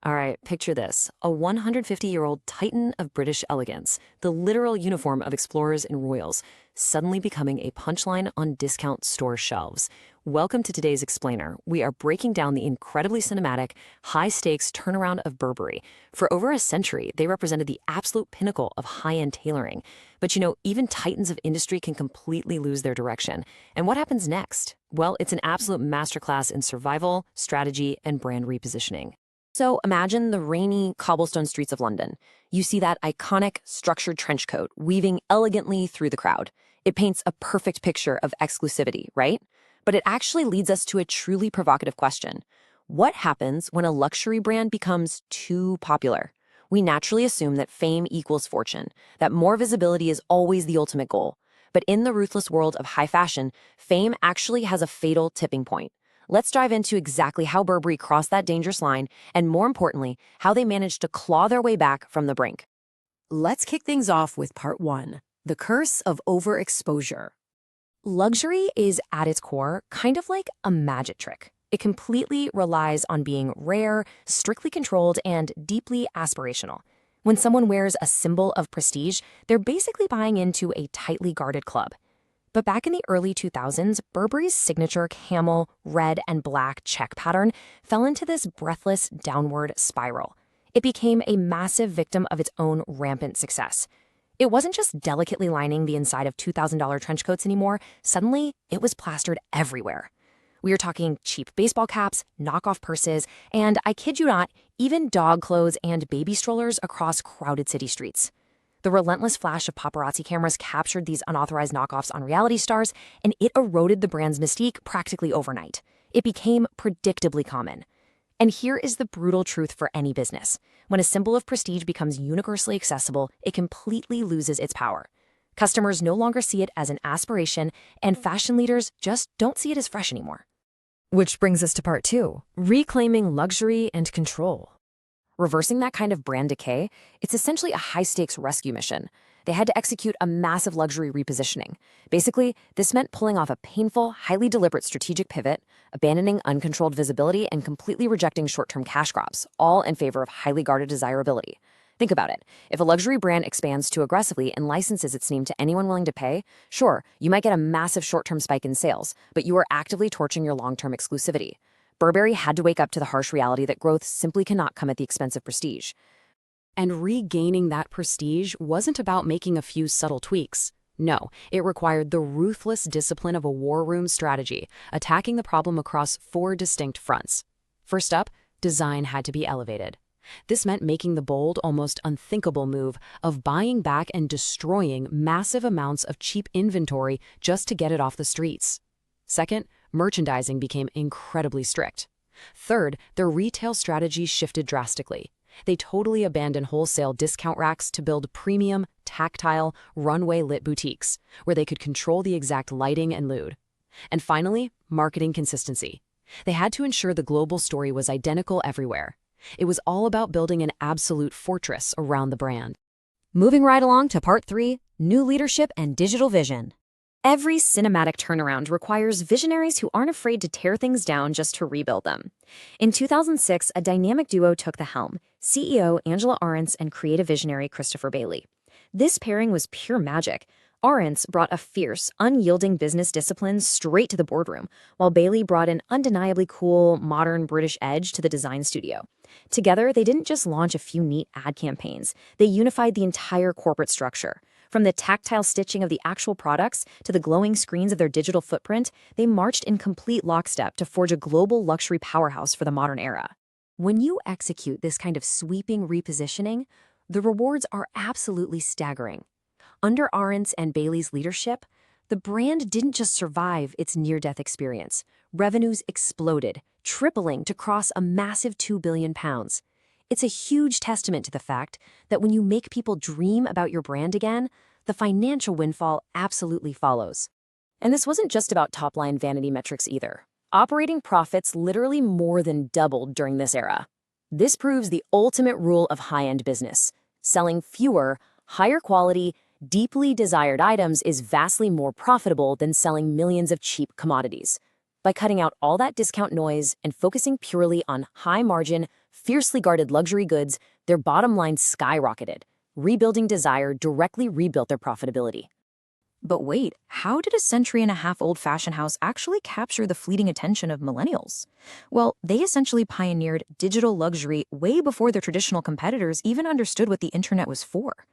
All right, picture this. A 150-year-old titan of British elegance, the literal uniform of explorers and royals, suddenly becoming a punchline on discount store shelves. Welcome to today's Explainer. We are breaking down the incredibly cinematic, high-stakes turnaround of Burberry. For over a century, they represented the absolute pinnacle of high-end tailoring. But even titans of industry can completely lose their direction. And what happens next? Well, it's an absolute masterclass in survival, strategy, and brand repositioning. So imagine the rainy cobblestone streets of London. You see that iconic structured trench coat weaving elegantly through the crowd. It paints a perfect picture of exclusivity, right? But it actually leads us to a truly provocative question. What happens when a luxury brand becomes too popular? We naturally assume that fame equals fortune, that more visibility is always the ultimate goal. But in the ruthless world of high fashion, fame actually has a fatal tipping point. Let's dive into exactly how Burberry crossed that dangerous line, and more importantly, how they managed to claw their way back from the brink. Let's kick things off with part one, the curse of overexposure. Luxury is, at its core, kind of like a magic trick. It completely relies on being rare, strictly controlled, and deeply aspirational. When someone wears a symbol of prestige, they're basically buying into a tightly guarded club. But back in the early 2000s, Burberry's signature camel, red, and black check pattern fell into this breathless downward spiral. It became a massive victim of its own rampant success. It wasn't just delicately lining the inside of $2,000 trench coats anymore. Suddenly, it was plastered everywhere. We are talking cheap baseball caps, knockoff purses, and I kid you not, even dog clothes and baby strollers across crowded city streets. The relentless flash of paparazzi cameras captured these unauthorized knockoffs on reality stars, and it eroded the brand's mystique practically overnight. It became predictably common. And here is the brutal truth for any business. When a symbol of prestige becomes universally accessible, it completely loses its power. Customers no longer see it as an aspiration, and fashion leaders just don't see it as fresh anymore. Which brings us to part two, reclaiming luxury and control. Reversing that kind of brand decay, it's essentially a high-stakes rescue mission. They had to execute a massive luxury repositioning. Basically, this meant pulling off a painful, highly deliberate strategic pivot, abandoning uncontrolled visibility, and completely rejecting short-term cash grabs, all in favor of highly guarded desirability. Think about it. If a luxury brand expands too aggressively and licenses its name to anyone willing to pay, sure, you might get a massive short-term spike in sales, but you are actively torching your long-term exclusivity. Burberry had to wake up to the harsh reality that growth simply cannot come at the expense of prestige. And regaining that prestige wasn't about making a few subtle tweaks. No, it required the ruthless discipline of a war room strategy, attacking the problem across four distinct fronts. First up, design had to be elevated. This meant making the bold, almost unthinkable move of buying back and destroying massive amounts of cheap inventory just to get it off the streets. Second, merchandising became incredibly strict. Third, their retail strategy shifted drastically. They totally abandoned wholesale discount racks to build premium, tactile, runway-lit boutiques, where they could control the exact lighting and mood. And finally, marketing consistency. They had to ensure the global story was identical everywhere. It was all about building an absolute fortress around the brand. Moving right along to part three, new leadership and digital vision. Every cinematic turnaround requires visionaries who aren't afraid to tear things down just to rebuild them. In 2006, a dynamic duo took the helm, CEO Angela Ahrendts and creative visionary Christopher Bailey. This pairing was pure magic. Ahrendts brought a fierce, unyielding business discipline straight to the boardroom, while Bailey brought an undeniably cool, modern British edge to the design studio. Together, they didn't just launch a few neat ad campaigns, they unified the entire corporate structure. From the tactile stitching of the actual products to the glowing screens of their digital footprint, they marched in complete lockstep to forge a global luxury powerhouse for the modern era. When you execute this kind of sweeping repositioning, the rewards are absolutely staggering. Under Ahrendts and Bailey's leadership, the brand didn't just survive its near-death experience. Revenues exploded, tripling to cross a massive £2 billion. It's a huge testament to the fact that when you make people dream about your brand again, the financial windfall absolutely follows. And this wasn't just about top-line vanity metrics either. Operating profits literally more than doubled during this era. This proves the ultimate rule of high-end business. Selling fewer, higher quality, deeply desired items is vastly more profitable than selling millions of cheap commodities. By cutting out all that discount noise and focusing purely on high-margin, fiercely guarded luxury goods, their bottom line skyrocketed. Rebuilding Desire directly rebuilt their profitability. But wait, how did a century-and-a-half-old fashion house actually capture the fleeting attention of millennials? Well, they essentially pioneered digital luxury way before their traditional competitors even understood what the internet was for.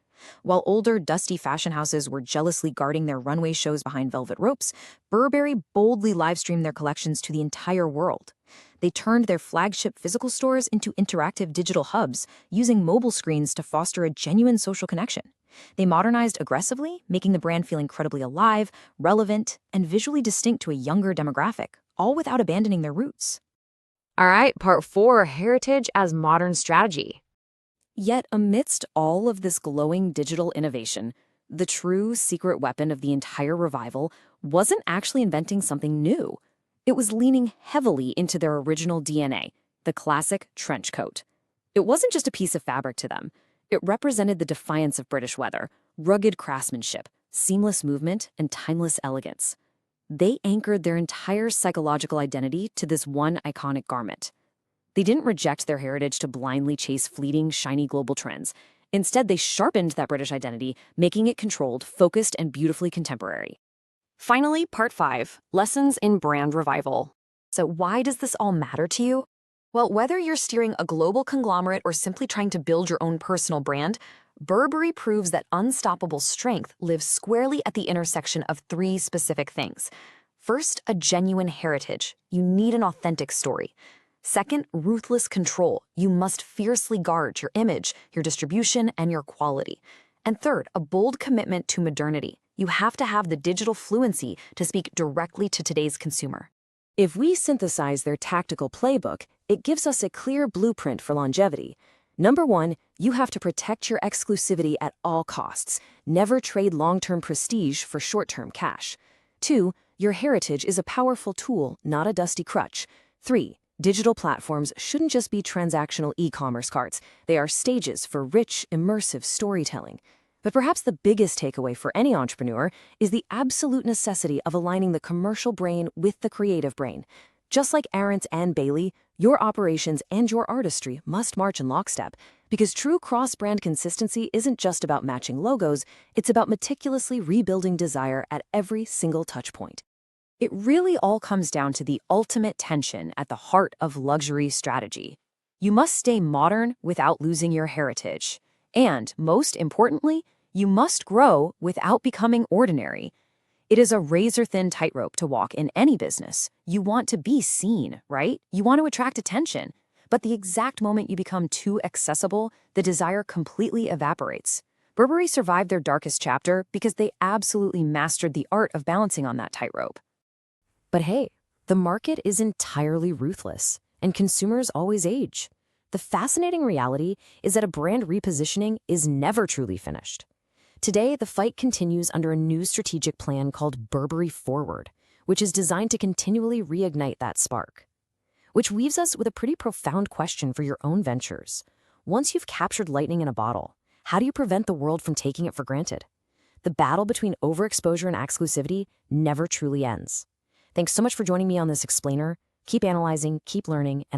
While older, dusty fashion houses were jealously guarding their runway shows behind velvet ropes, Burberry boldly live-streamed their collections to the entire world. They turned their flagship physical stores into interactive digital hubs, using mobile screens to foster a genuine social connection. They modernized aggressively, making the brand feel incredibly alive, relevant, and visually distinct to a younger demographic, all without abandoning their roots. All right, part 4, heritage as modern strategy. Yet amidst all of this glowing digital innovation, the true secret weapon of the entire revival wasn't actually inventing something new. It was leaning heavily into their original DNA, the classic trench coat. It wasn't just a piece of fabric to them. It represented the defiance of British weather, rugged craftsmanship, seamless movement, and timeless elegance. They anchored their entire psychological identity to this one iconic garment. They didn't reject their heritage to blindly chase fleeting, shiny global trends. Instead, they sharpened that British identity, making it controlled, focused, and beautifully contemporary. Finally, part 5, lessons in brand revival. So why does this all matter to you? Well, whether you're steering a global conglomerate or simply trying to build your own personal brand, Burberry proves that unstoppable strength lives squarely at the intersection of 3 specific things. First, a genuine heritage. You need an authentic story. Second, ruthless control. You must fiercely guard your image, your distribution, and your quality. And third, a bold commitment to modernity. You have to have the digital fluency to speak directly to today's consumer. If we synthesize their tactical playbook, it gives us a clear blueprint for longevity. Number 1, you have to protect your exclusivity at all costs. Never trade long-term prestige for short-term cash. 2, your heritage is a powerful tool, not a dusty crutch. 3, digital platforms shouldn't just be transactional e-commerce carts. They are stages for rich, immersive storytelling. But perhaps the biggest takeaway for any entrepreneur is the absolute necessity of aligning the commercial brain with the creative brain. Just like Ahrendts and Bailey, your operations and your artistry must march in lockstep, because true cross-brand consistency isn't just about matching logos, it's about meticulously rebuilding desire at every single touchpoint. It really all comes down to the ultimate tension at the heart of luxury strategy. You must stay modern without losing your heritage. And, most importantly, you must grow without becoming ordinary. It is a razor-thin tightrope to walk in any business. You want to be seen, right? You want to attract attention. But the exact moment you become too accessible, the desire completely evaporates. Burberry survived their darkest chapter because they absolutely mastered the art of balancing on that tightrope. But hey, the market is entirely ruthless, and consumers always age. The fascinating reality is that a brand repositioning is never truly finished. Today, the fight continues under a new strategic plan called Burberry Forward, which is designed to continually reignite that spark. Which weaves us with a pretty profound question for your own ventures. Once you've captured lightning in a bottle, how do you prevent the world from taking it for granted? The battle between overexposure and exclusivity never truly ends. Thanks so much for joining me on this explainer. Keep analyzing, keep learning, and